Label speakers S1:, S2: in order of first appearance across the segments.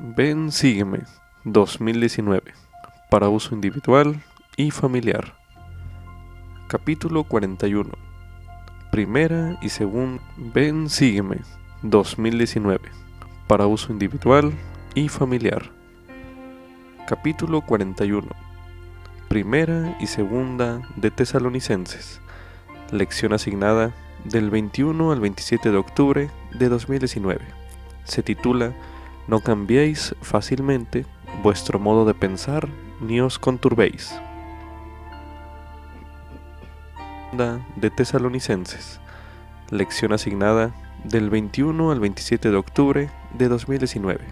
S1: Ven, sígueme 2019 para uso individual y familiar. Capítulo 41. Primera y segunda. Ven, sígueme 2019 para uso individual y familiar. Capítulo 41. Primera y segunda de Tesalonicenses. Lección asignada del 21 al 27 de octubre de 2019. Se titula No cambiéis fácilmente vuestro modo de pensar, ni os conturbéis. De Tesalonicenses. Lección asignada del 21 al 27 de octubre de 2019.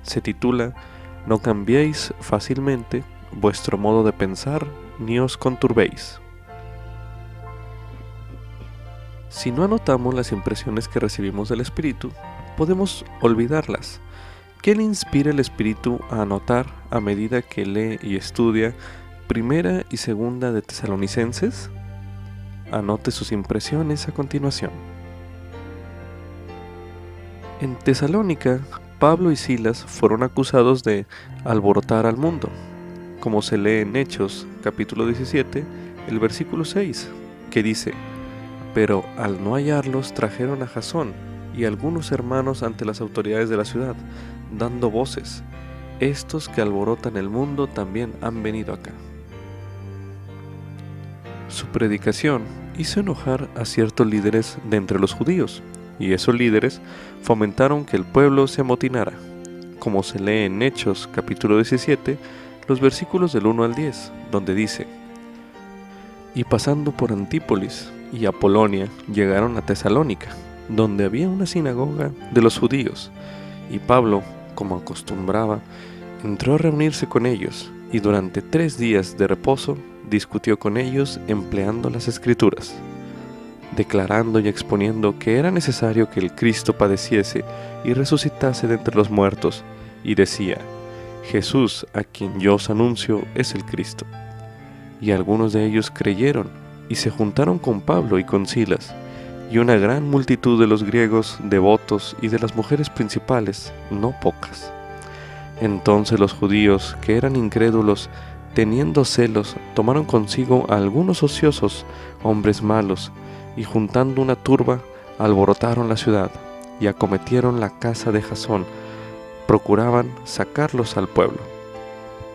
S1: Se titula No cambiéis fácilmente vuestro modo de pensar, ni os conturbéis. Si no anotamos las impresiones que recibimos del Espíritu, podemos olvidarlas. ¿Qué le inspira el Espíritu a anotar a medida que lee y estudia Primera y Segunda de Tesalonicenses? Anote sus impresiones a continuación. En Tesalónica, Pablo y Silas fueron acusados de alborotar al mundo, como se lee en Hechos, capítulo 17, el versículo 6, que dice: Pero al no hallarlos trajeron a Jasón y algunos hermanos ante las autoridades de la ciudad, dando voces: Estos que alborotan el mundo también han venido acá. Su predicación hizo enojar a ciertos líderes de entre los judíos, y esos líderes fomentaron que el pueblo se amotinara, como se lee en Hechos capítulo 17, los versículos del 1 al 10, donde dice: Y pasando por Antípolis y Apolonia, llegaron a Tesalónica, donde había una sinagoga de los judíos, y Pablo, como acostumbraba, entró a reunirse con ellos, y durante 3 días de reposo discutió con ellos empleando las Escrituras, declarando y exponiendo que era necesario que el Cristo padeciese y resucitase de entre los muertos, y decía: Jesús, a quien yo os anuncio, es el Cristo. Y algunos de ellos creyeron, y se juntaron con Pablo y con Silas, y una gran multitud de los griegos devotos y de las mujeres principales, no pocas. Entonces los judíos, que eran incrédulos, teniendo celos, tomaron consigo a algunos ociosos, hombres malos, y juntando una turba, alborotaron la ciudad, y acometieron la casa de Jasón, procuraban sacarlos al pueblo.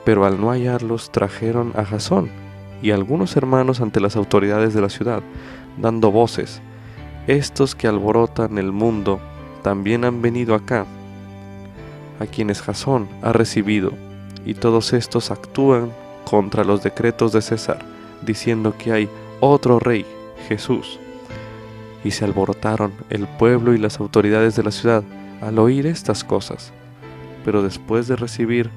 S1: Pero al no hallarlos trajeron a Jasón y algunos hermanos ante las autoridades de la ciudad, dando voces: Estos que alborotan el mundo también han venido acá, a quienes Jasón ha recibido, y todos estos actúan contra los decretos de César, diciendo que hay otro rey, Jesús. Y se alborotaron el pueblo y las autoridades de la ciudad al oír estas cosas. Pero después de recibir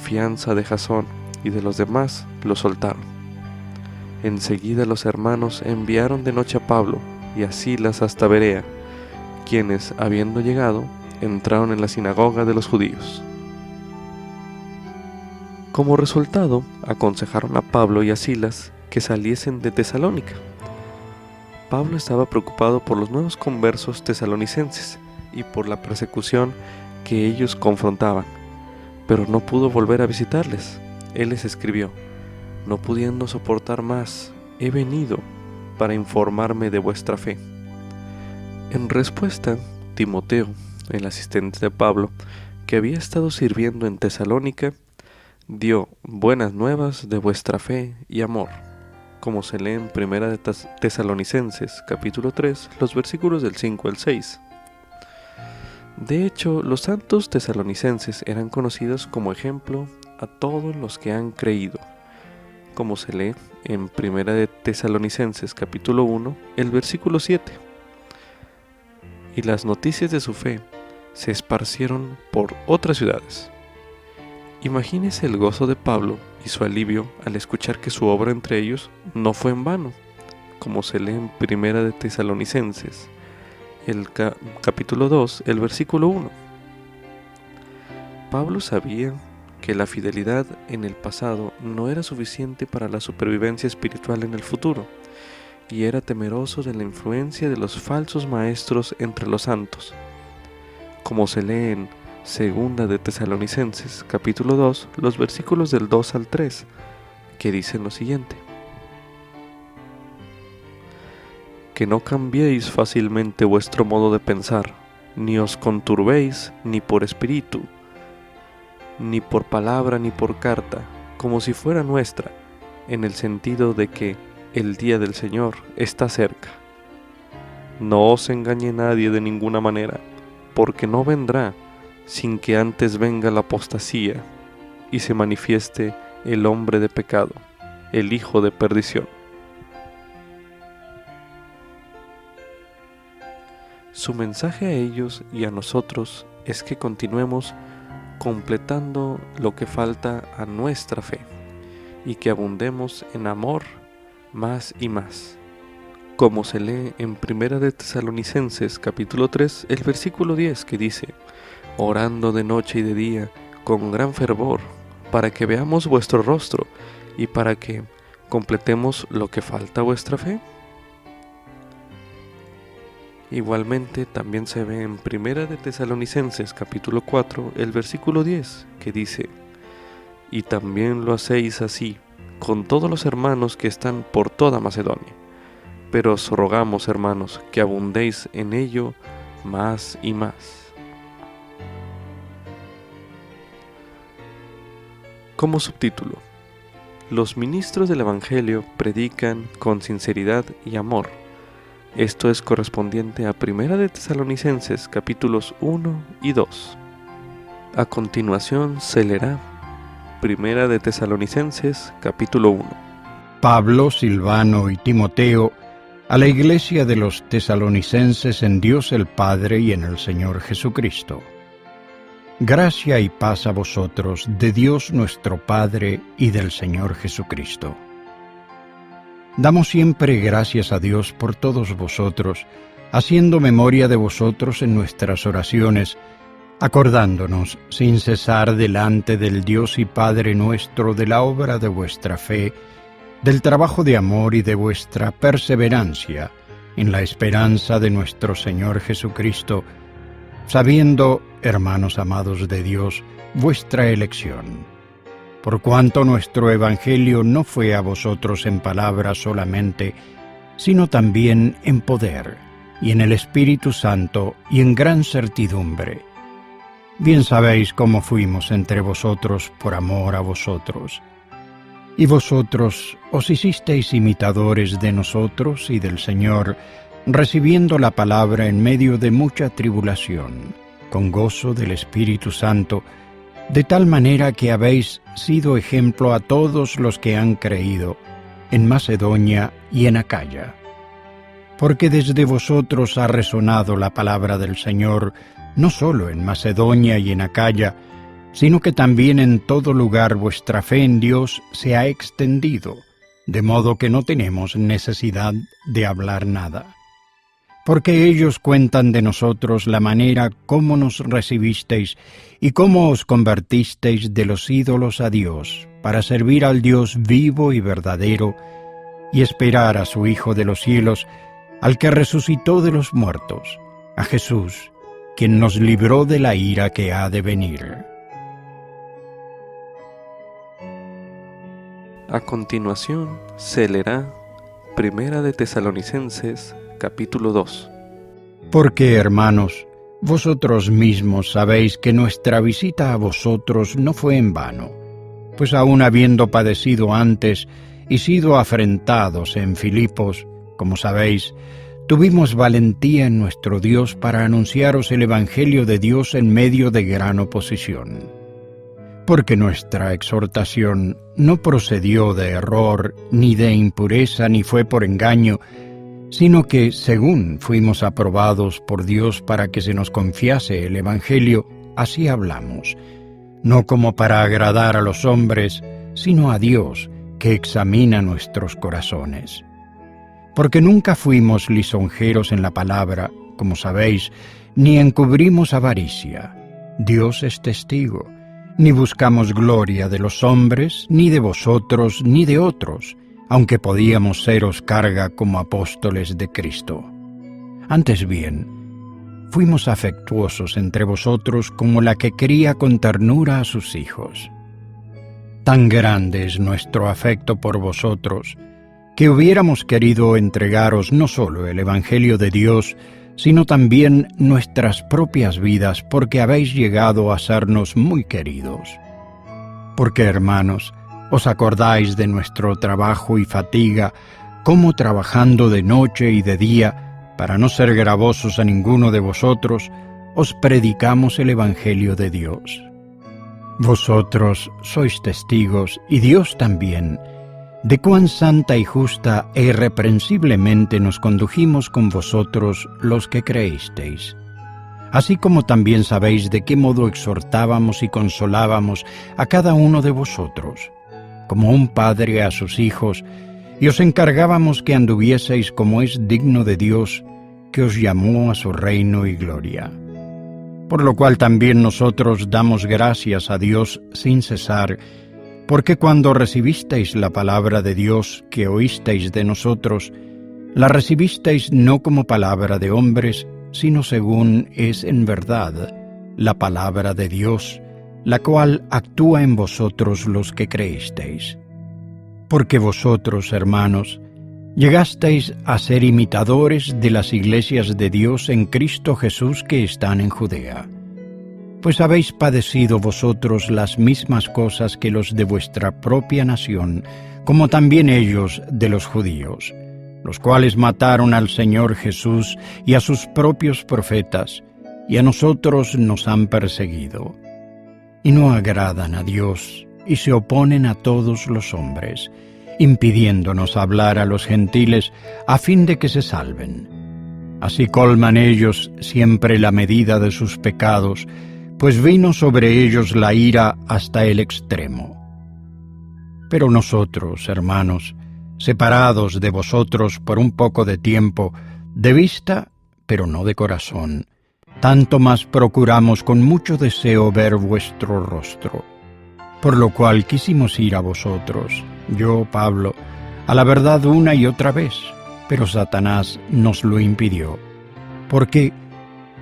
S1: fianza de Jasón y de los demás, lo soltaron. Enseguida los hermanos enviaron de noche a Pablo y a Silas hasta Berea, quienes, habiendo llegado, entraron en la sinagoga de los judíos. Como resultado, aconsejaron a Pablo y a Silas que saliesen de Tesalónica. Pablo estaba preocupado por los nuevos conversos tesalonicenses y por la persecución que ellos confrontaban, pero no pudo volver a visitarles. Él les escribió: No pudiendo soportar más, he venido para informarme de vuestra fe. En respuesta, Timoteo, el asistente de Pablo, que había estado sirviendo en Tesalónica, dio buenas nuevas de vuestra fe y amor, como se lee en Primera de Tesalonicenses, capítulo 3, los versículos del 5 al 6. De hecho, los santos tesalonicenses eran conocidos como ejemplo a todos los que han creído, como se lee en Primera de Tesalonicenses, capítulo 1, el versículo 7. Y las noticias de su fe se esparcieron por otras ciudades. Imagínese el gozo de Pablo y su alivio al escuchar que su obra entre ellos no fue en vano, como se lee en Primera de Tesalonicenses, el capítulo 2, el versículo 1. Pablo sabía que la fidelidad en el pasado no era suficiente para la supervivencia espiritual en el futuro, y era temeroso de la influencia de los falsos maestros entre los santos, como se lee en Segunda de Tesalonicenses, capítulo 2, los versículos del 2 al 3, que dicen lo siguiente: que no cambiéis fácilmente vuestro modo de pensar, ni os conturbéis ni por espíritu, ni por palabra, ni por carta, como si fuera nuestra, en el sentido de que el día del Señor está cerca. No os engañe nadie de ninguna manera, porque no vendrá sin que antes venga la apostasía y se manifieste el hombre de pecado, el hijo de perdición. Su mensaje a ellos y a nosotros es que continuemos completando lo que falta a nuestra fe y que abundemos en amor más y más, como se lee en Primera de Tesalonicenses capítulo 3, el versículo 10, que dice: orando de noche y de día con gran fervor, para que veamos vuestro rostro y para que completemos lo que falta a vuestra fe. Igualmente también se ve en Primera de Tesalonicenses capítulo 4, el versículo 10, que dice: y también lo hacéis así con todos los hermanos que están por toda Macedonia. Pero os rogamos, hermanos, que abundéis en ello más y más. Como subtítulo: los ministros del Evangelio predican con sinceridad y amor. Esto es correspondiente a Primera de Tesalonicenses capítulos 1 y 2. A continuación se leerá Primera de Tesalonicenses capítulo 1.
S2: Pablo, Silvano y Timoteo, a la iglesia de los tesalonicenses en Dios el Padre y en el Señor Jesucristo. Gracia y paz a vosotros de Dios nuestro Padre y del Señor Jesucristo. Damos siempre gracias a Dios por todos vosotros, haciendo memoria de vosotros en nuestras oraciones, acordándonos sin cesar delante del Dios y Padre nuestro de la obra de vuestra fe, del trabajo de amor y de vuestra perseverancia en la esperanza de nuestro Señor Jesucristo, sabiendo, hermanos amados de Dios, vuestra elección. Por cuanto nuestro Evangelio no fue a vosotros en palabra solamente, sino también en poder, y en el Espíritu Santo, y en gran certidumbre. Bien sabéis cómo fuimos entre vosotros por amor a vosotros. Y vosotros os hicisteis imitadores de nosotros y del Señor, recibiendo la palabra en medio de mucha tribulación, con gozo del Espíritu Santo, de tal manera que habéis sido ejemplo a todos los que han creído en Macedonia y en Acaya. Porque desde vosotros ha resonado la palabra del Señor, no solo en Macedonia y en Acaya, sino que también en todo lugar vuestra fe en Dios se ha extendido, de modo que no tenemos necesidad de hablar nada. Porque ellos cuentan de nosotros la manera cómo nos recibisteis y cómo os convertisteis de los ídolos a Dios, para servir al Dios vivo y verdadero, y esperar a su Hijo de los cielos, al que resucitó de los muertos, a Jesús, quien nos libró de la ira que ha de venir.
S1: A continuación se leerá Primera de Tesalonicenses capítulo 2.
S2: Porque, hermanos, vosotros mismos sabéis que nuestra visita a vosotros no fue en vano, pues aun habiendo padecido antes y sido afrentados en Filipos, como sabéis, tuvimos valentía en nuestro Dios para anunciaros el Evangelio de Dios en medio de gran oposición. Porque nuestra exhortación no procedió de error, ni de impureza, ni fue por engaño, sino que, según fuimos aprobados por Dios para que se nos confiase el Evangelio, así hablamos, no como para agradar a los hombres, sino a Dios, que examina nuestros corazones. Porque nunca fuimos lisonjeros en la palabra, como sabéis, ni encubrimos avaricia. Dios es testigo. Ni buscamos gloria de los hombres, ni de vosotros, ni de otros, aunque podíamos seros carga como apóstoles de Cristo. Antes bien, fuimos afectuosos entre vosotros como la que cría con ternura a sus hijos. Tan grande es nuestro afecto por vosotros, que hubiéramos querido entregaros no solo el Evangelio de Dios, sino también nuestras propias vidas, porque habéis llegado a sernos muy queridos. Porque, hermanos, os acordáis de nuestro trabajo y fatiga, cómo trabajando de noche y de día, para no ser gravosos a ninguno de vosotros, os predicamos el Evangelio de Dios. Vosotros sois testigos, y Dios también, de cuán santa y justa e irreprensiblemente nos condujimos con vosotros los que creísteis. Así como también sabéis de qué modo exhortábamos y consolábamos a cada uno de vosotros, como un padre a sus hijos, y os encargábamos que anduvieseis como es digno de Dios, que os llamó a su reino y gloria. Por lo cual también nosotros damos gracias a Dios sin cesar, porque cuando recibisteis la palabra de Dios que oísteis de nosotros, la recibisteis no como palabra de hombres, sino según es en verdad la palabra de Dios, la cual actúa en vosotros los que creísteis. Porque vosotros, hermanos, llegasteis a ser imitadores de las iglesias de Dios en Cristo Jesús que están en Judea. Pues habéis padecido vosotros las mismas cosas que los de vuestra propia nación, como también ellos de los judíos, los cuales mataron al Señor Jesús y a sus propios profetas, y a nosotros nos han perseguido. Y no agradan a Dios, y se oponen a todos los hombres, impidiéndonos hablar a los gentiles a fin de que se salven. Así colman ellos siempre la medida de sus pecados, pues vino sobre ellos la ira hasta el extremo. Pero nosotros, hermanos, separados de vosotros por un poco de tiempo, de vista, pero no de corazón, tanto más procuramos con mucho deseo ver vuestro rostro. Por lo cual quisimos ir a vosotros, yo, Pablo, a la verdad una y otra vez, pero Satanás nos lo impidió. Porque,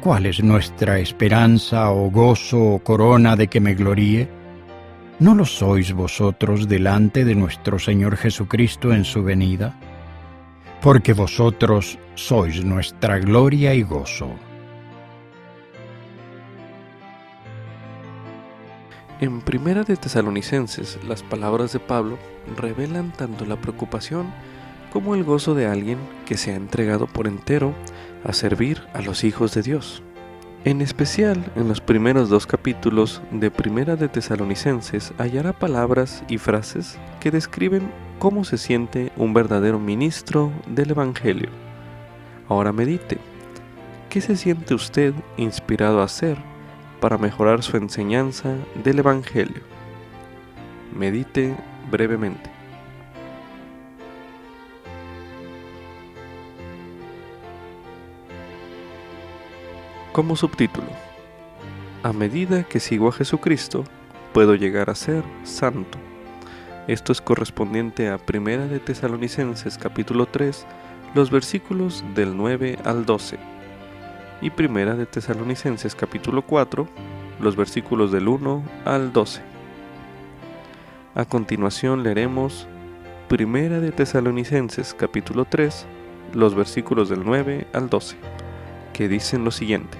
S2: ¿cuál es nuestra esperanza o gozo o corona de que me gloríe? ¿No lo sois vosotros delante de nuestro Señor Jesucristo en su venida? Porque vosotros sois nuestra gloria y gozo.
S1: En Primera de Tesalonicenses, las palabras de Pablo revelan tanto la preocupación como el gozo de alguien que se ha entregado por entero a servir a los hijos de Dios. En especial, en los primeros 2 capítulos de Primera de Tesalonicenses hallará palabras y frases que describen cómo se siente un verdadero ministro del Evangelio. Ahora medite, ¿qué se siente usted inspirado a hacer para mejorar su enseñanza del Evangelio? Medite brevemente. Como subtítulo: a medida que sigo a Jesucristo, puedo llegar a ser santo. Esto es correspondiente a Primera de Tesalonicenses capítulo 3, los versículos del 9 al 12, y Primera de Tesalonicenses capítulo 4, los versículos del 1 al 12. A continuación leeremos Primera de Tesalonicenses capítulo 3, los versículos del 9 al 12, que dicen lo siguiente: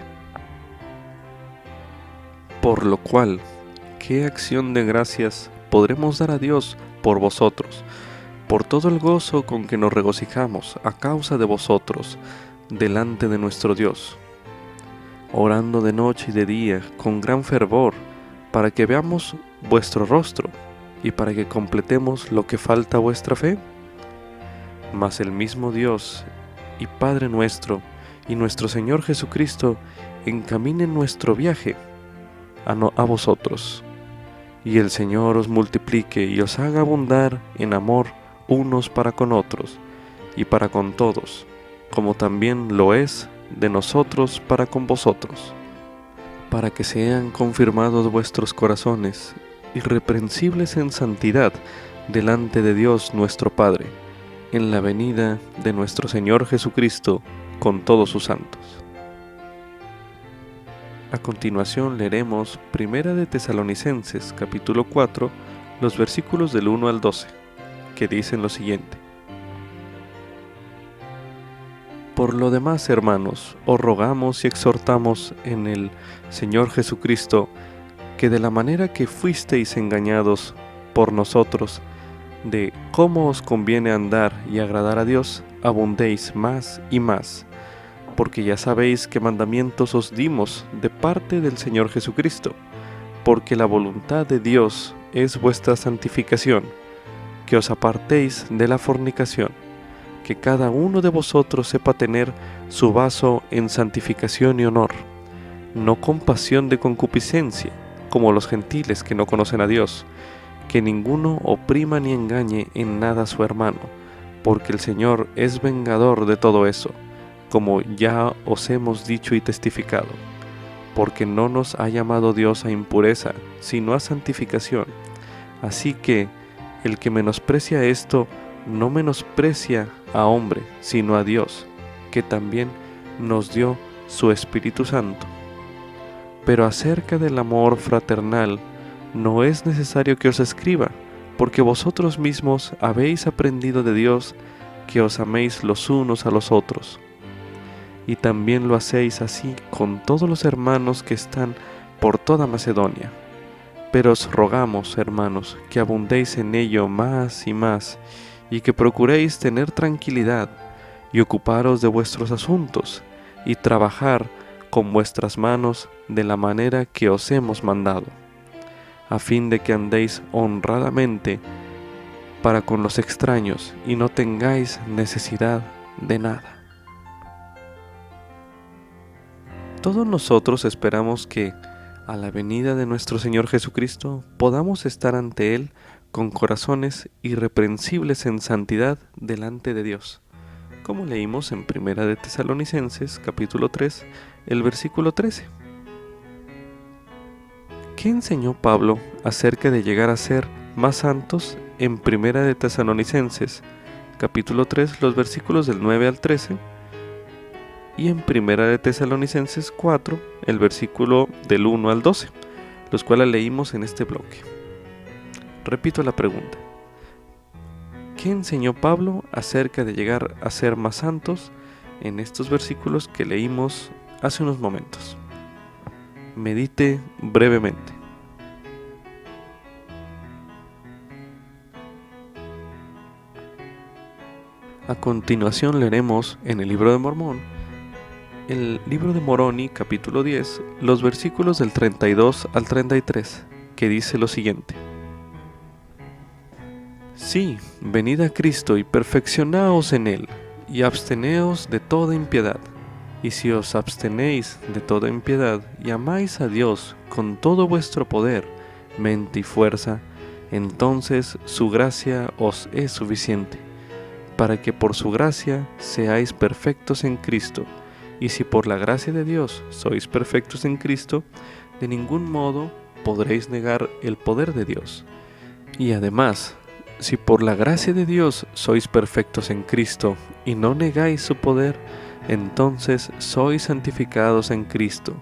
S1: por lo cual, ¿qué acción de gracias podremos dar a Dios por vosotros, por todo el gozo con que nos regocijamos a causa de vosotros delante de nuestro Dios, orando de noche y de día con gran fervor, para que veamos vuestro rostro y para que completemos lo que falta a vuestra fe? Mas el mismo Dios y Padre nuestro y nuestro Señor Jesucristo encaminen nuestro viaje a vosotros, y el Señor os multiplique y os haga abundar en amor unos para con otros y para con todos, como también lo es de nosotros para con vosotros, para que sean confirmados vuestros corazones, irreprensibles en santidad, delante de Dios nuestro Padre, en la venida de nuestro Señor Jesucristo con todos sus santos. A continuación leeremos Primera de Tesalonicenses, capítulo 4, los versículos del 1 al 12, que dicen lo siguiente. Por lo demás, hermanos, os rogamos y exhortamos en el Señor Jesucristo, que de la manera que fuisteis engañados por nosotros, de cómo os conviene andar y agradar a Dios, abundéis más y más, porque ya sabéis qué mandamientos os dimos de parte del Señor Jesucristo, porque la voluntad de Dios es vuestra santificación, que os apartéis de la fornicación, que cada uno de vosotros sepa tener su vaso en santificación y honor, no con pasión de concupiscencia, como los gentiles que no conocen a Dios, que ninguno oprima ni engañe en nada a su hermano, porque el Señor es vengador de todo eso, como ya os hemos dicho y testificado, porque no nos ha llamado Dios a impureza, sino a santificación. Así que el que menosprecia esto, no menosprecia a hombre, sino a Dios, que también nos dio su Espíritu Santo. Pero acerca del amor fraternal, no es necesario que os escriba, porque vosotros mismos habéis aprendido de Dios que os améis los unos a los otros. Y también lo hacéis así con todos los hermanos que están por toda Macedonia. Pero os rogamos, hermanos, que abundéis en ello más y más, y que procuréis tener tranquilidad, y ocuparos de vuestros asuntos, y trabajar con vuestras manos de la manera que os hemos mandado, a fin de que andéis honradamente para con los extraños y no tengáis necesidad de nada. Todos nosotros esperamos que, a la venida de nuestro Señor Jesucristo, podamos estar ante Él con corazones irreprensibles en santidad delante de Dios, como leímos en Primera de Tesalonicenses, capítulo 3, el versículo 13. ¿Qué enseñó Pablo acerca de llegar a ser más santos en Primera de Tesalonicenses, capítulo 3, los versículos del 9 al 13, y en Primera de Tesalonicenses 4, el versículo del 1 al 12, los cuales leímos en este bloque? Repito la pregunta. ¿Qué enseñó Pablo acerca de llegar a ser más santos en estos versículos que leímos hace unos momentos? Medite brevemente. A continuación leeremos en el libro de Mormón, el libro de Moroni, capítulo 10, los versículos del 32 al 33, que dice lo siguiente. Sí, venid a Cristo y perfeccionaos en Él, y absteneos de toda impiedad. Y si os abstenéis de toda impiedad y amáis a Dios con todo vuestro poder, mente y fuerza, entonces su gracia os es suficiente, para que por su gracia seáis perfectos en Cristo. Y si por la gracia de Dios sois perfectos en Cristo, de ningún modo podréis negar el poder de Dios. Y además, si por la gracia de Dios sois perfectos en Cristo y no negáis su poder, entonces sois santificados en Cristo,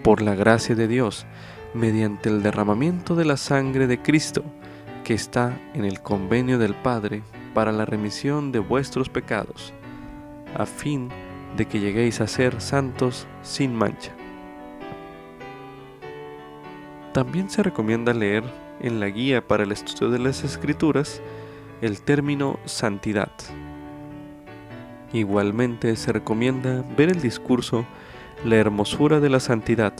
S1: por la gracia de Dios, mediante el derramamiento de la sangre de Cristo, que está en el convenio del Padre para la remisión de vuestros pecados, a fin de que lleguéis a ser santos sin mancha. También se recomienda leer en la guía para el estudio de las Escrituras el término santidad. Igualmente se recomienda ver el discurso La hermosura de la santidad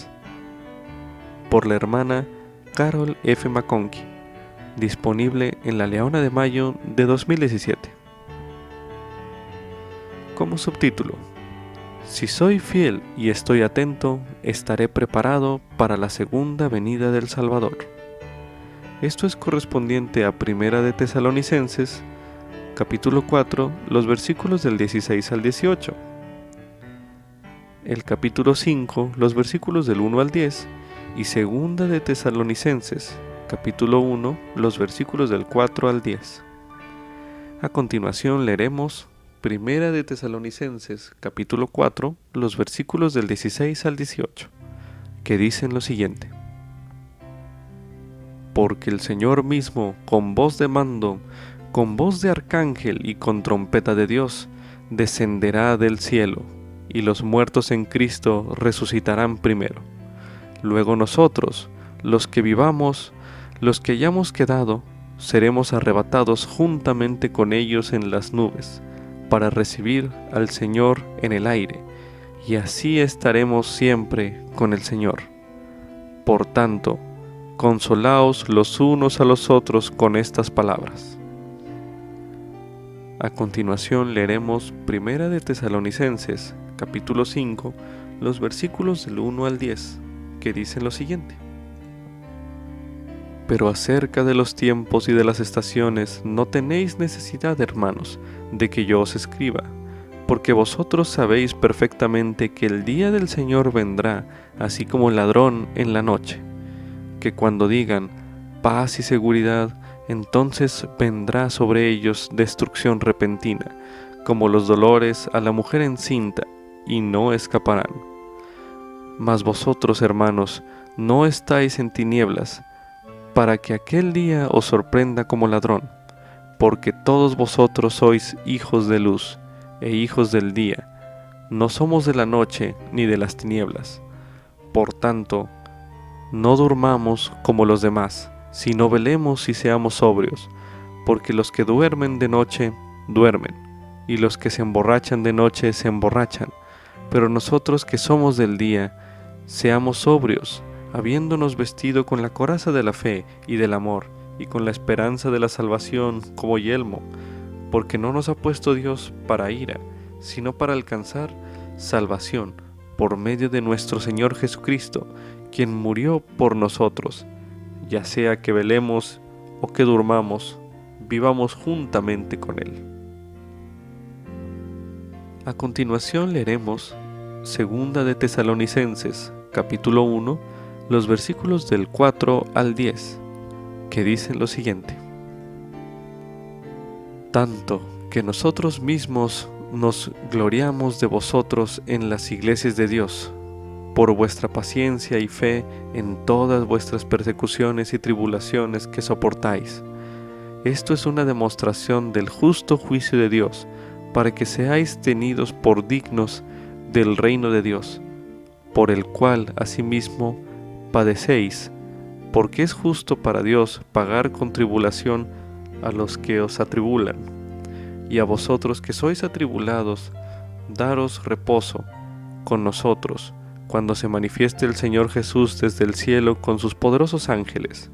S1: por la hermana Carol F. McConkie, disponible en La Leona de Mayo de 2017. Como subtítulo: Si soy fiel y estoy atento, estaré preparado para la segunda venida del Salvador. Esto es correspondiente a Primera de Tesalonicenses, capítulo 4, los versículos del 16 al 18. El capítulo 5, los versículos del 1 al 10, y Segunda de Tesalonicenses, capítulo 1, los versículos del 4 al 10. A continuación leeremos Primera de Tesalonicenses, capítulo 4, los versículos del 16 al 18, que dicen lo siguiente: porque el Señor mismo, con voz de mando, con voz de arcángel y con trompeta de Dios, descenderá del cielo, y los muertos en Cristo resucitarán primero. Luego nosotros, los que vivamos, los que hayamos quedado, seremos arrebatados juntamente con ellos en las nubes, para recibir al Señor en el aire, y así estaremos siempre con el Señor. Por tanto, consolaos los unos a los otros con estas palabras. A continuación leeremos Primera de Tesalonicenses, capítulo 5, los versículos del 1 al 10, que dicen lo siguiente: pero acerca de los tiempos y de las estaciones no tenéis necesidad, hermanos, de que yo os escriba, porque vosotros sabéis perfectamente que el día del Señor vendrá, así como ladrón en la noche, que cuando digan paz y seguridad, entonces vendrá sobre ellos destrucción repentina, como los dolores a la mujer encinta, y no escaparán. Mas vosotros, hermanos, no estáis en tinieblas, para que aquel día os sorprenda como ladrón, porque todos vosotros sois hijos de luz e hijos del día, no somos de la noche ni de las tinieblas. Por tanto, no durmamos como los demás, sino velemos y seamos sobrios, porque los que duermen de noche, duermen, y los que se emborrachan de noche se emborrachan, pero nosotros que somos del día, seamos sobrios, habiéndonos vestido con la coraza de la fe y del amor, y con la esperanza de la salvación como yelmo, porque no nos ha puesto Dios para ira, sino para alcanzar salvación por medio de nuestro Señor Jesucristo, quien murió por nosotros, ya sea que velemos o que durmamos, vivamos juntamente con Él. A continuación leeremos Segunda de Tesalonicenses, capítulo 1, los versículos del 4 al 10, que dicen lo siguiente: tanto que nosotros mismos nos gloriamos de vosotros en las iglesias de Dios, por vuestra paciencia y fe en todas vuestras persecuciones y tribulaciones que soportáis. Esto es una demostración del justo juicio de Dios, para que seáis tenidos por dignos del reino de Dios, por el cual asimismo padecéis, porque es justo para Dios pagar con tribulación a los que os atribulan, y a vosotros que sois atribulados, daros reposo con nosotros, cuando se manifieste el Señor Jesús desde el cielo con sus poderosos ángeles,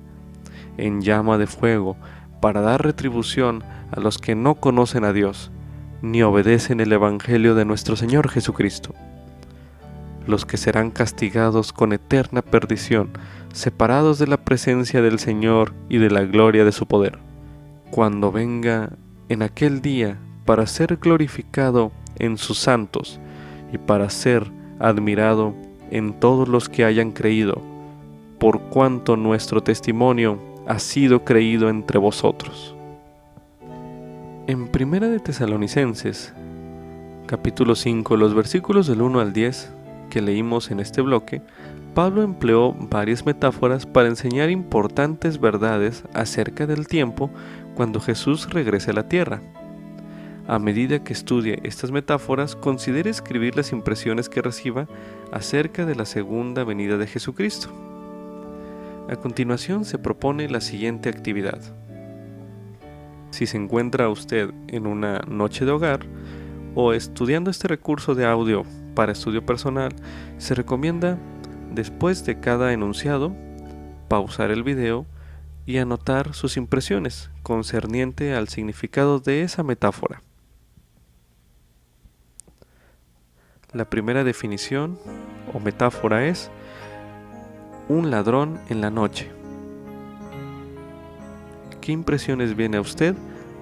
S1: en llama de fuego, para dar retribución a los que no conocen a Dios, ni obedecen el Evangelio de nuestro Señor Jesucristo, los que serán castigados con eterna perdición, separados de la presencia del Señor y de la gloria de su poder, cuando venga en aquel día para ser glorificado en sus santos y para ser admirado en todos los que hayan creído, por cuanto nuestro testimonio ha sido creído entre vosotros. En Primera de Tesalonicenses, capítulo 5, los versículos del 1 al 10, que leímos en este bloque, Pablo empleó varias metáforas para enseñar importantes verdades acerca del tiempo cuando Jesús regrese a la tierra. A medida que estudie estas metáforas, considere escribir las impresiones que reciba acerca de la segunda venida de Jesucristo. A continuación se propone la siguiente actividad. Si se encuentra usted en una noche de hogar o estudiando este recurso de audio para estudio personal, se recomienda, después de cada enunciado, pausar el video y anotar sus impresiones concerniente al significado de esa metáfora. La primera definición o metáfora es un ladrón en la noche. ¿Qué impresiones viene a usted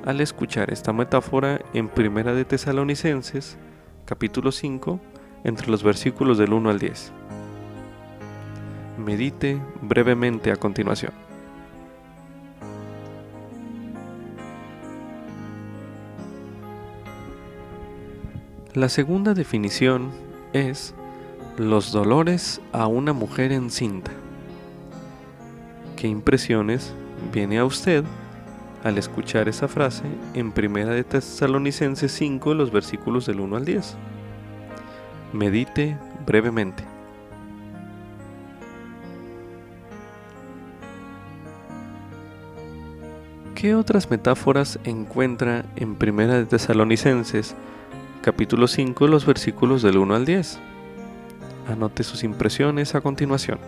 S1: al escuchar esta metáfora en Primera de Tesalonicenses, capítulo 5, entre los versículos del 1 al 10? Medite brevemente a continuación. La segunda definición es Los dolores a una mujer encinta. ¿Qué impresiones viene a usted al escuchar esa frase en Primera de Tesalonicenses 5, los versículos del 1 al 10? Medite brevemente. ¿Qué otras metáforas encuentra en Primera de Tesalonicenses, capítulo 5, los versículos del 1 al 10? Anote sus impresiones a continuación.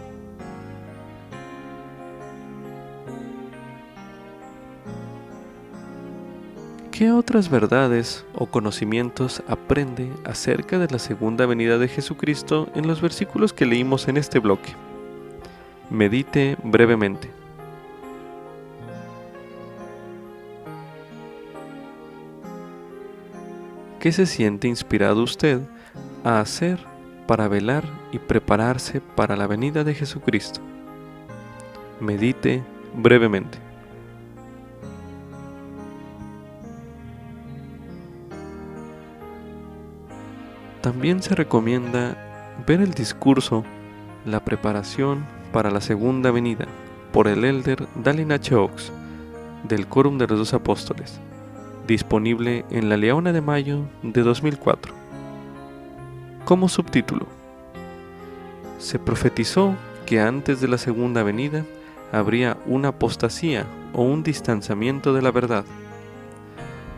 S1: ¿Qué otras verdades o conocimientos aprende acerca de la segunda venida de Jesucristo en los versículos que leímos en este bloque? Medite brevemente. ¿Qué se siente inspirado usted a hacer para velar y prepararse para la venida de Jesucristo? Medite brevemente. También se recomienda ver el discurso La preparación para la segunda venida por el elder Dallin H. Oaks del Quórum de los Dos Apóstoles, disponible en La Leona de Mayo de 2004. Como subtítulo: se profetizó que antes de la segunda venida habría una apostasía o un distanciamiento de la verdad.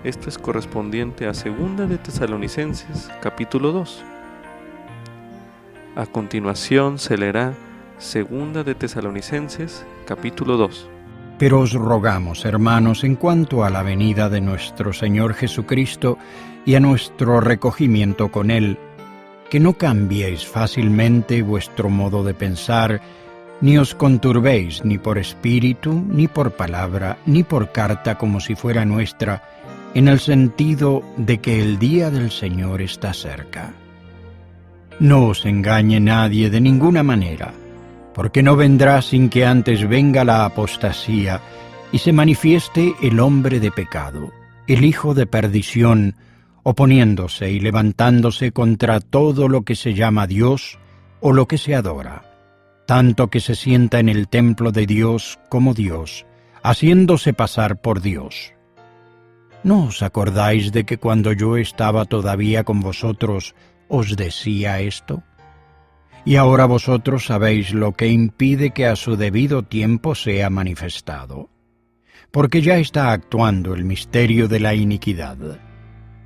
S1: Esto es correspondiente a 2 de Tesalonicenses, capítulo 2. A continuación se leerá 2 de Tesalonicenses, capítulo 2.
S2: Pero os rogamos, hermanos, en cuanto a la venida de nuestro Señor Jesucristo y a nuestro recogimiento con Él, que no cambiéis fácilmente vuestro modo de pensar, ni os conturbéis ni por espíritu, ni por palabra, ni por carta como si fuera nuestra, en el sentido de que el día del Señor está cerca. No os engañe nadie de ninguna manera, porque no vendrá sin que antes venga la apostasía y se manifieste el hombre de pecado, el hijo de perdición, oponiéndose y levantándose contra todo lo que se llama Dios o lo que se adora, tanto que se sienta en el templo de Dios como Dios, haciéndose pasar por Dios. ¿No os acordáis de que cuando yo estaba todavía con vosotros os decía esto? Y ahora vosotros sabéis lo que impide que a su debido tiempo sea manifestado, porque ya está actuando el misterio de la iniquidad.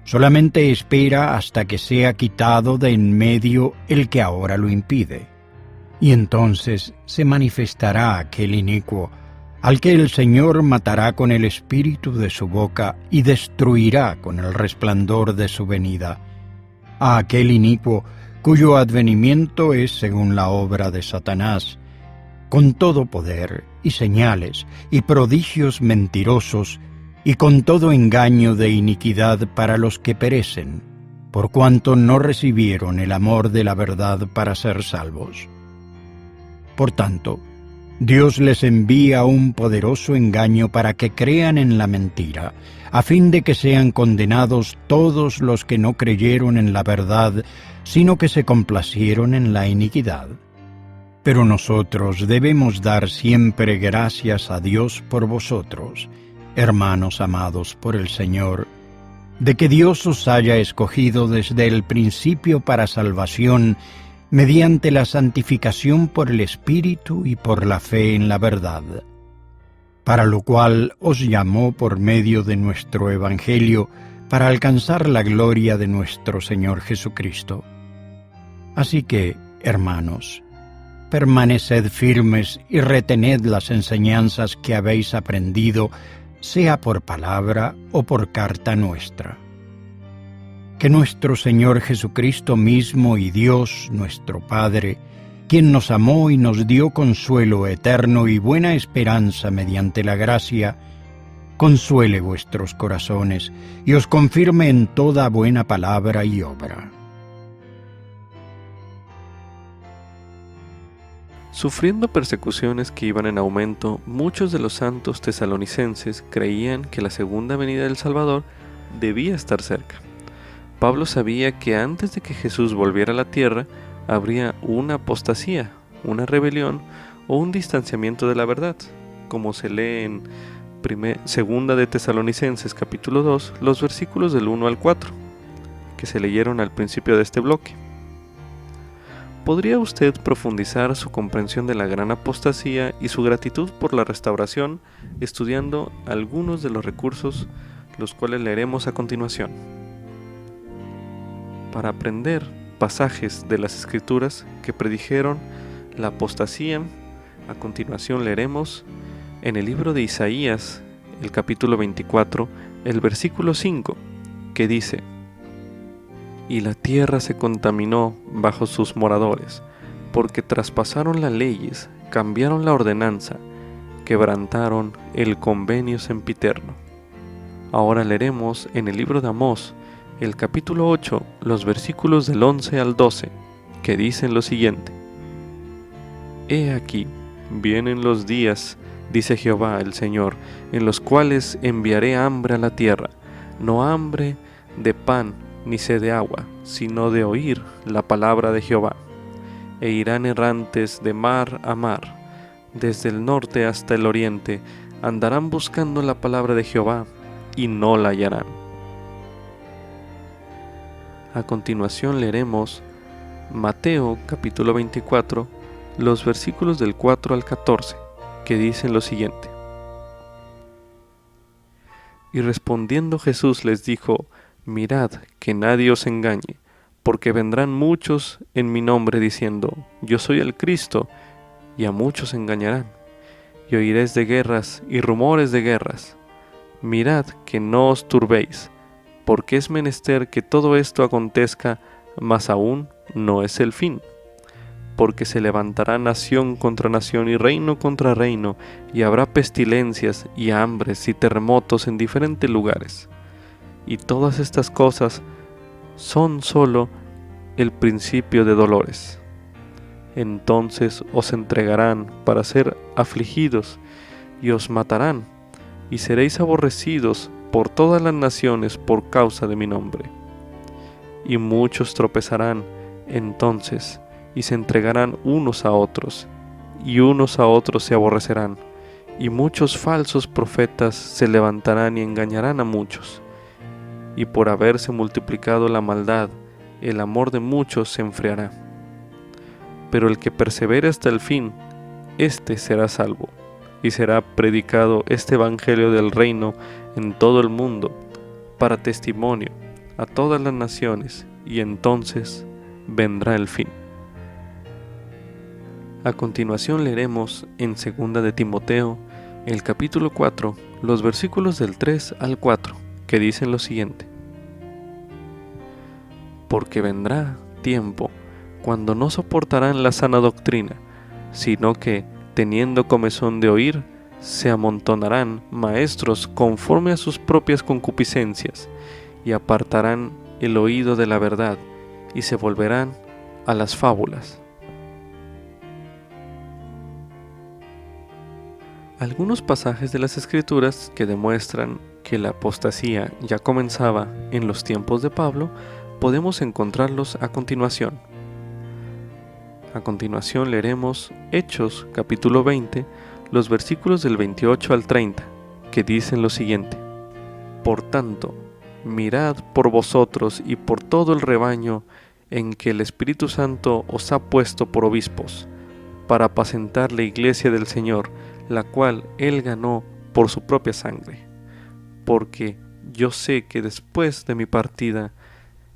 S2: Solamente espera hasta que sea quitado de en medio el que ahora lo impide, y entonces se manifestará aquel inicuo, al que el Señor matará con el espíritu de su boca y destruirá con el resplandor de su venida, a aquel inicuo cuyo advenimiento es según la obra de Satanás, con todo poder y señales y prodigios mentirosos y con todo engaño de iniquidad para los que perecen, por cuanto no recibieron el amor de la verdad para ser salvos. Por tanto, Dios les envía un poderoso engaño para que crean en la mentira, a fin de que sean condenados todos los que no creyeron en la verdad, sino que se complacieron en la iniquidad. Pero nosotros debemos dar siempre gracias a Dios por vosotros, hermanos amados por el Señor, de que Dios os haya escogido desde el principio para salvación, mediante la santificación por el Espíritu y por la fe en la verdad, para lo cual os llamó por medio de nuestro Evangelio, para alcanzar la gloria de nuestro Señor Jesucristo. Así que, hermanos, permaneced firmes y retened las enseñanzas que habéis aprendido, sea por palabra o por carta nuestra. Que nuestro Señor Jesucristo mismo y Dios, nuestro Padre, quien nos amó y nos dio consuelo eterno y buena esperanza mediante la gracia, consuele vuestros corazones y os confirme en toda buena palabra y obra.
S1: Sufriendo persecuciones que iban en aumento, muchos de los santos tesalonicenses creían que la segunda venida del Salvador debía estar cerca. Pablo sabía que antes de que Jesús volviera a la tierra, habría una apostasía, una rebelión o un distanciamiento de la verdad, como se lee en Segunda de Tesalonicenses capítulo 2, los versículos del 1 al 4, que se leyeron al principio de este bloque. ¿Podría usted profundizar su comprensión de la gran apostasía y su gratitud por la restauración estudiando algunos de los recursos los cuales leeremos a continuación? Para aprender pasajes de las Escrituras que predijeron la apostasía, a continuación leeremos en el libro de Isaías, el capítulo 24, el versículo 5, que dice: Y la tierra se contaminó bajo sus moradores, porque traspasaron las leyes, cambiaron la ordenanza, quebrantaron el convenio sempiterno. Ahora leeremos en el libro de Amós, el capítulo 8, los versículos del 11 al 12, que dicen lo siguiente: He aquí, vienen los días, dice Jehová el Señor, en los cuales enviaré hambre a la tierra, no hambre de pan ni sed de agua, sino de oír la palabra de Jehová. E irán errantes de mar a mar, desde el norte hasta el oriente, andarán buscando la palabra de Jehová, y no la hallarán. A continuación leeremos Mateo capítulo 24, los versículos del 4 al 14, que dicen lo siguiente: Y respondiendo Jesús les dijo: Mirad que nadie os engañe, porque vendrán muchos en mi nombre diciendo: Yo soy el Cristo, y a muchos engañarán. Y oiréis de guerras y rumores de guerras. Mirad que no os turbéis, porque es menester que todo esto acontezca, mas aún no es el fin. Porque se levantará nación contra nación y reino contra reino, y habrá pestilencias y hambres y terremotos en diferentes lugares. Y todas estas cosas son solo el principio de dolores. Entonces os entregarán para ser afligidos, y os matarán, y seréis aborrecidos por todas las naciones por causa de mi nombre. Y muchos tropezarán entonces, y se entregarán unos a otros, y unos a otros se aborrecerán, y muchos falsos profetas se levantarán y engañarán a muchos. Y por haberse multiplicado la maldad, el amor de muchos se enfriará. Pero el que persevere hasta el fin, éste será salvo, y será predicado este evangelio del reino en todo el mundo, para testimonio a todas las naciones, y entonces vendrá el fin. A continuación leeremos en 2 de Timoteo, el capítulo 4, los versículos del 3 al 4, que dicen lo siguiente: Porque vendrá tiempo cuando no soportarán la sana doctrina, sino que, teniendo comezón de oír, se amontonarán maestros conforme a sus propias concupiscencias, y apartarán el oído de la verdad, y se volverán a las fábulas. Algunos pasajes de las Escrituras que demuestran que la apostasía ya comenzaba en los tiempos de Pablo, podemos encontrarlos a continuación. A continuación leeremos Hechos capítulo 20, los versículos del 28 al 30, que dicen lo siguiente: Por tanto, mirad por vosotros y por todo el rebaño en que el Espíritu Santo os ha puesto por obispos, para apacentar la iglesia del Señor, la cual Él ganó por su propia sangre. Porque yo sé que después de mi partida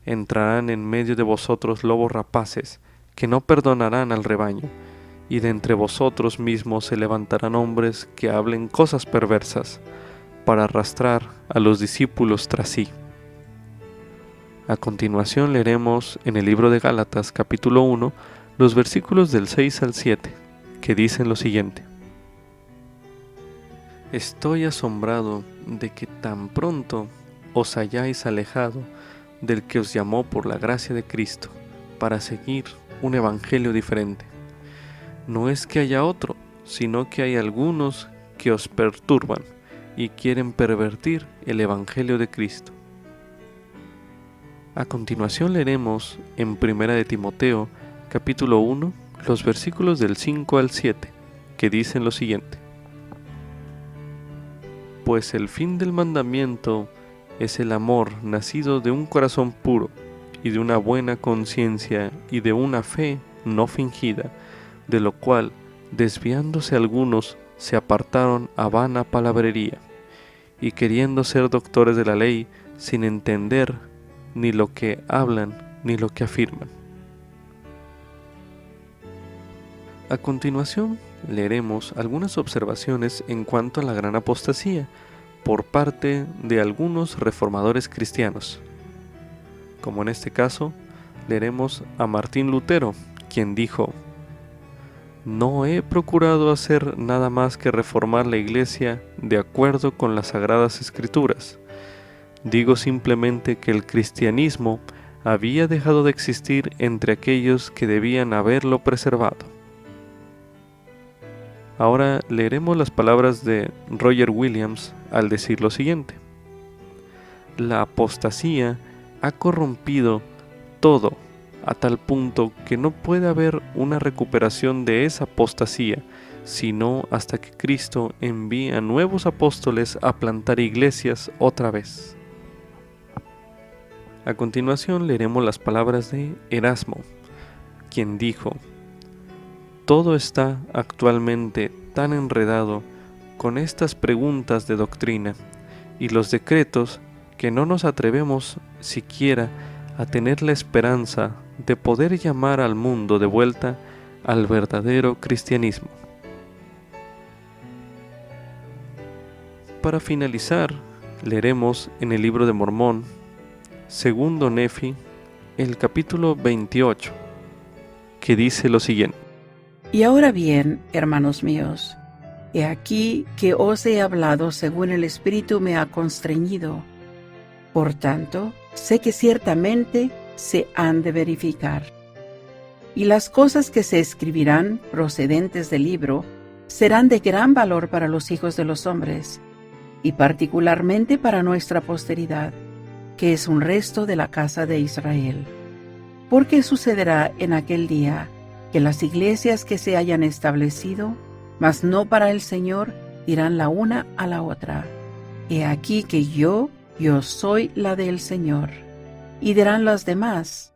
S1: entrarán en medio de vosotros lobos rapaces, que no perdonarán al rebaño, y de entre vosotros mismos se levantarán hombres que hablen cosas perversas, para arrastrar a los discípulos tras sí. A continuación leeremos en el libro de Gálatas capítulo 1, los versículos del 6 al 7, que dicen lo siguiente: Estoy asombrado de que tan pronto os hayáis alejado del que os llamó por la gracia de Cristo, para seguir un evangelio diferente. No es que haya otro, sino que hay algunos que os perturban y quieren pervertir el evangelio de Cristo. A continuación leeremos en 1 de Timoteo, capítulo 1, los versículos del 5 al 7, que dicen lo siguiente: Pues el fin del mandamiento es el amor nacido de un corazón puro, y de una buena conciencia, y de una fe no fingida, de lo cual, desviándose algunos, se apartaron a vana palabrería, y queriendo ser doctores de la ley, sin entender ni lo que hablan ni lo que afirman. A continuación, leeremos algunas observaciones en cuanto a la gran apostasía por parte de algunos reformadores cristianos. Como en este caso, leeremos a Martín Lutero, quien dijo: No he procurado hacer nada más que reformar la Iglesia de acuerdo con las Sagradas Escrituras. Digo simplemente que el cristianismo había dejado de existir entre aquellos que debían haberlo preservado. Ahora leeremos las palabras de Roger Williams al decir lo siguiente: La apostasía ha corrompido todo a tal punto que no puede haber una recuperación de esa apostasía, sino hasta que Cristo envíe a nuevos apóstoles a plantar iglesias otra vez. A continuación leeremos las palabras de Erasmo, quien dijo: Todo está actualmente tan enredado con estas preguntas de doctrina y los decretos que no nos atrevemos siquiera a tener la esperanza de poder llamar al mundo de vuelta al verdadero cristianismo. Para finalizar, leeremos en el libro de Mormón, segundo Nefi, el capítulo 28, que dice lo siguiente:
S3: Y ahora bien, hermanos míos, he aquí que os he hablado según el Espíritu me ha constreñido. Por tanto, sé que ciertamente se han de verificar. Y las cosas que se escribirán procedentes del libro serán de gran valor para los hijos de los hombres, y particularmente para nuestra posteridad, que es un resto de la casa de Israel. Porque sucederá en aquel día que las iglesias que se hayan establecido, mas no para el Señor, dirán la una a la otra: He aquí que yo soy la del Señor. Y dirán las demás: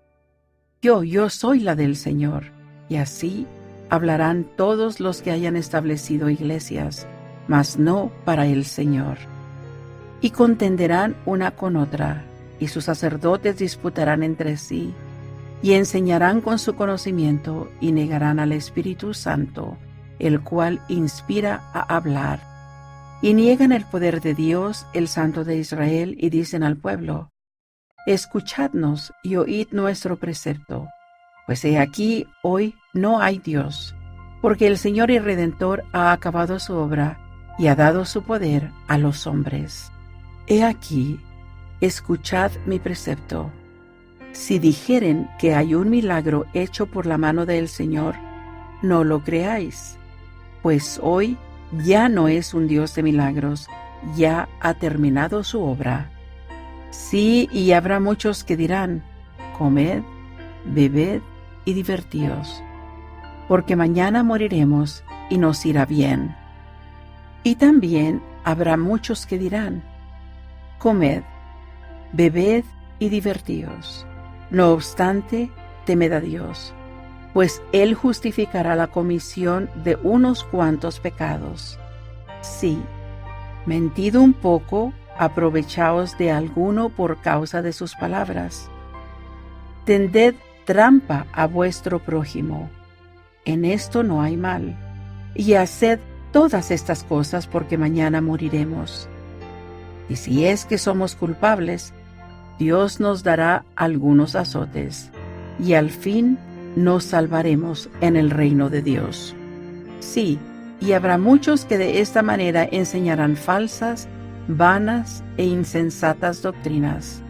S3: Yo soy la del Señor. Y así hablarán todos los que hayan establecido iglesias, mas no para el Señor. Y contenderán una con otra, y sus sacerdotes disputarán entre sí, y enseñarán con su conocimiento, y negarán al Espíritu Santo, el cual inspira a hablar. Y niegan el poder de Dios, el Santo de Israel, y dicen al pueblo: Escuchadnos y oíd nuestro precepto, pues he aquí hoy no hay Dios, porque el Señor y Redentor ha acabado su obra y ha dado su poder a los hombres. He aquí, escuchad mi precepto. Si dijeren que hay un milagro hecho por la mano del Señor, no lo creáis, pues hoy ya no es un Dios de milagros, ya ha terminado su obra. Sí, y habrá muchos que dirán: Comed, bebed y divertíos, porque mañana moriremos y nos irá bien. Y también habrá muchos que dirán: Comed, bebed y divertíos. No obstante, temed a Dios, pues Él justificará la comisión de unos cuantos pecados. Sí, mentido un poco, aprovechaos de alguno por causa de sus palabras. Tended trampa a vuestro prójimo, en esto no hay mal, y haced todas estas cosas porque mañana moriremos. Y si es que somos culpables, Dios nos dará algunos azotes, y al fin nos salvaremos en el reino de Dios. Sí, y habrá muchos que de esta manera enseñarán falsas, vanas e insensatas doctrinas,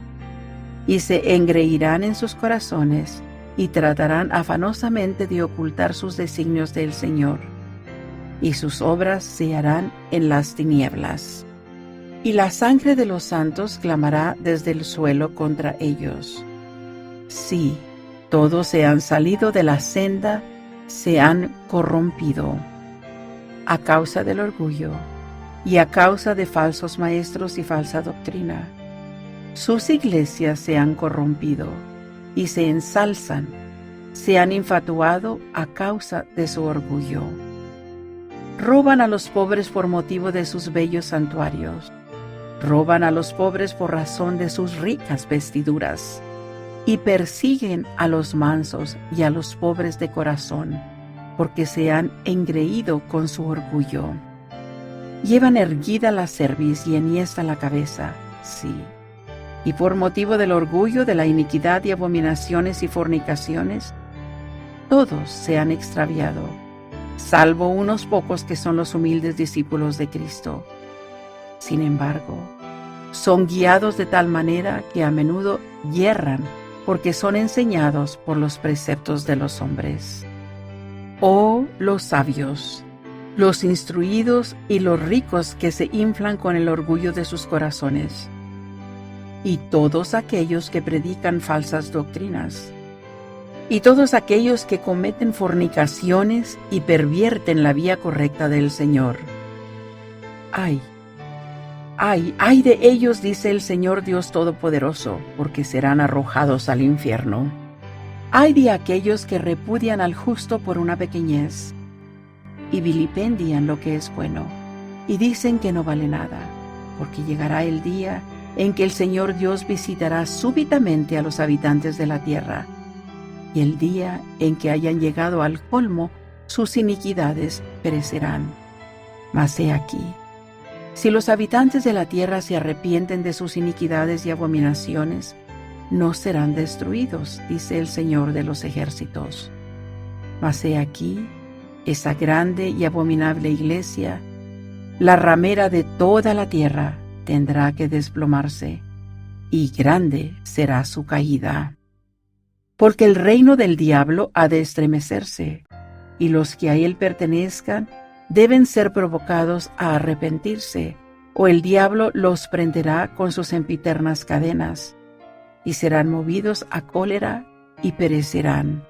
S3: y se engreirán en sus corazones, y tratarán afanosamente de ocultar sus designios del Señor, y sus obras se harán en las tinieblas. Y la sangre de los santos clamará desde el suelo contra ellos. Sí, Todos se han salido de la senda, se han corrompido a causa del orgullo y a causa de falsos maestros y falsa doctrina. Sus iglesias se han corrompido y se ensalzan, se han infatuado a causa de su orgullo. Roban a los pobres por motivo de sus bellos santuarios. Roban a los pobres por razón de sus ricas vestiduras. Y persiguen a los mansos y a los pobres de corazón, porque se han engreído con su orgullo. Llevan erguida la cerviz y enhiesta la cabeza, sí. Y por motivo del orgullo, de la iniquidad y abominaciones y fornicaciones, todos se han extraviado, salvo unos pocos que son los humildes discípulos de Cristo. Sin embargo, son guiados de tal manera que a menudo yerran, porque son enseñados por los preceptos de los hombres. Oh, los sabios, los instruidos y los ricos que se inflan con el orgullo de sus corazones, y todos aquellos que predican falsas doctrinas, y todos aquellos que cometen fornicaciones y pervierten la vía correcta del Señor. ¡Ay! ¡Ay de ellos!, dice el Señor Dios Todopoderoso, porque serán arrojados al infierno. ¡Ay de aquellos que repudian al justo por una pequeñez, y vilipendian lo que es bueno, y dicen que no vale nada, porque llegará el día en que el Señor Dios visitará súbitamente a los habitantes de la tierra, y el día en que hayan llegado al colmo, sus iniquidades perecerán. Mas he aquí, si los habitantes de la tierra se arrepienten de sus iniquidades y abominaciones, no serán destruidos, dice el Señor de los ejércitos. Mas he aquí, esa grande y abominable iglesia, la ramera de toda la tierra, tendrá que desplomarse, y grande será su caída. Porque el reino del diablo ha de estremecerse, y los que a él pertenezcan deben ser provocados a arrepentirse, o el diablo los prenderá con sus sempiternas cadenas, y serán movidos a cólera y perecerán.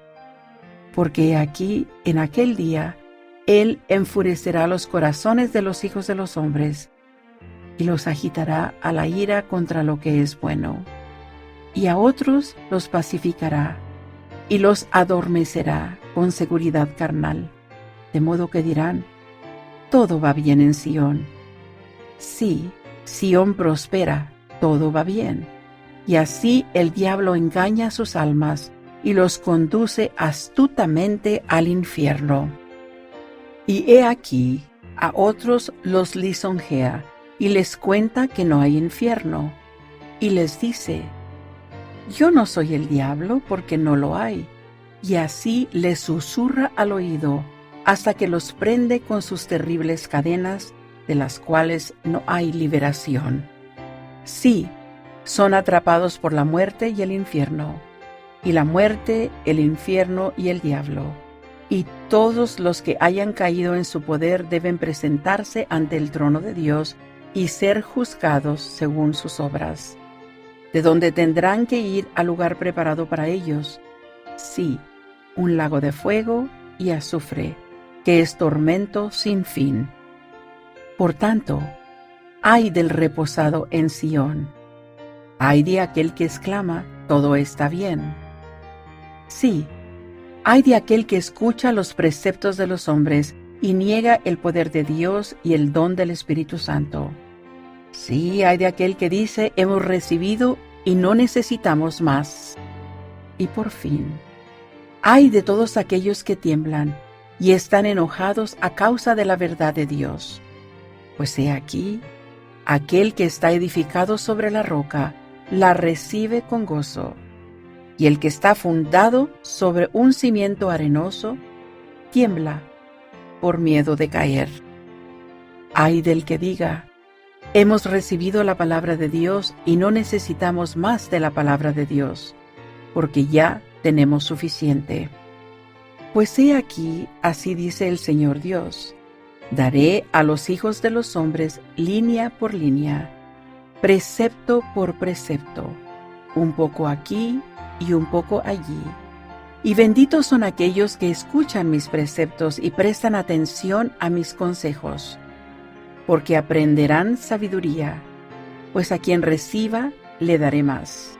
S3: Porque aquí, en aquel día, él enfurecerá los corazones de los hijos de los hombres, y los agitará a la ira contra lo que es bueno, y a otros los pacificará, y los adormecerá con seguridad carnal, de modo que dirán: todo va bien en Sión. Sí, Sión prospera, todo va bien. Y así el diablo engaña sus almas y los conduce astutamente al infierno. Y he aquí, a otros los lisonjea y les cuenta que no hay infierno, y les dice: yo no soy el diablo, porque no lo hay. Y así les susurra al oído, hasta que los prende con sus terribles cadenas, de las cuales no hay liberación. Sí, son atrapados por la muerte y el infierno, y la muerte, el infierno y el diablo, y todos los que hayan caído en su poder deben presentarse ante el trono de Dios y ser juzgados según sus obras, de donde tendrán que ir al lugar preparado para ellos, sí, un lago de fuego y azufre, que es tormento sin fin. Por tanto, ay del reposado en Sión, ay de aquel que exclama: todo está bien. Sí, ay de aquel que escucha los preceptos de los hombres y niega el poder de Dios y el don del Espíritu Santo. Sí, ay de aquel que dice: hemos recibido y no necesitamos más. Y por fin, ay de todos aquellos que tiemblan y están enojados a causa de la verdad de Dios. Pues he aquí, aquel que está edificado sobre la roca la recibe con gozo, y el que está fundado sobre un cimiento arenoso tiembla por miedo de caer. Ay del que diga: hemos recibido la palabra de Dios y no necesitamos más de la palabra de Dios, porque ya tenemos suficiente. Pues he aquí, así dice el Señor Dios: daré a los hijos de los hombres línea por línea, precepto por precepto, un poco aquí y un poco allí, Y benditos son aquellos que escuchan mis preceptos y prestan atención a mis consejos, porque aprenderán sabiduría, pues a quien reciba le daré más.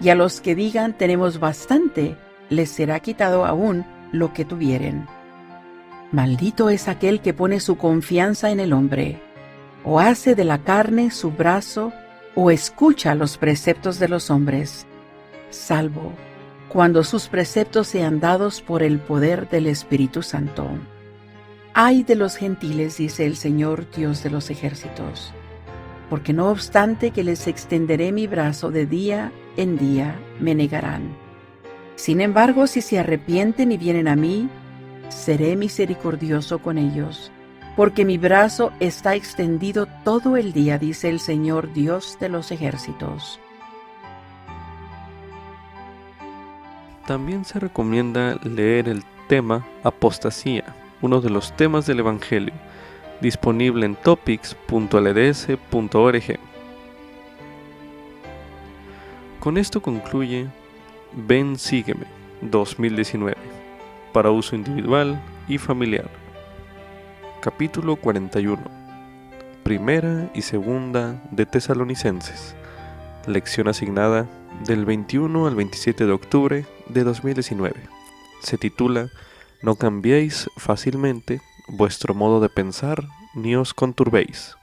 S3: Y a los que digan tenemos bastante, les será quitado aún lo que tuvieren. Maldito es aquel que pone su confianza en el hombre, o hace de la carne su brazo, o escucha los preceptos de los hombres, salvo cuando sus preceptos sean dados por el poder del Espíritu Santo. Ay de los gentiles, dice el Señor Dios de los ejércitos, porque no obstante que les extenderé mi brazo de día en día, me negarán. Sin embargo, si se arrepienten y vienen a mí, seré misericordioso con ellos, porque mi brazo está extendido todo el día, dice el Señor Dios de los ejércitos.
S1: También se recomienda leer el tema Apostasía, uno de los temas del Evangelio, disponible en topics.lds.org. Con esto concluye Ven Sígueme 2019, para uso individual y familiar. Capítulo 41. Primera y segunda de Tesalonicenses. Lección asignada del 21 al 27 de octubre de 2019. Se titula No cambiéis fácilmente vuestro modo de pensar, ni os conturbéis.